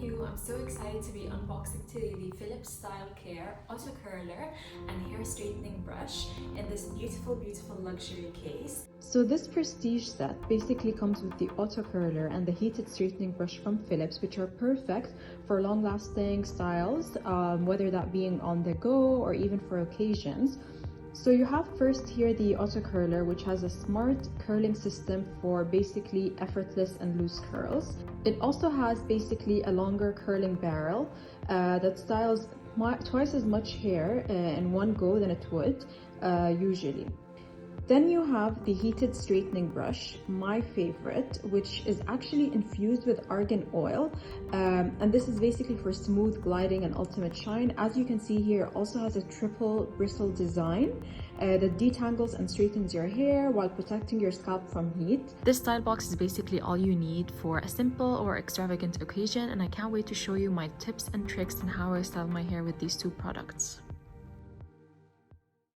you, I'm so excited to be unboxing today the Philips Style Care Auto Curler and Hair Straightening Brush in this beautiful luxury case. So this prestige set basically comes with the auto curler and the heated straightening brush from Philips, which are perfect for long-lasting styles, whether that being on the go or even for occasions. So you have first here the auto curler, which has a smart curling system for basically effortless and loose curls. It also has basically a longer curling barrel that styles twice as much hair in one go than it would usually. Then you have the heated straightening brush, my favorite, which is actually infused with argan oil. And this is basically for smooth gliding and ultimate shine. As you can see here, it also has a triple bristle design that detangles and straightens your hair while protecting your scalp from heat. This style box is basically all you need for a simple or extravagant occasion, and I can't wait to show you my tips and tricks on how I style my hair with these two products.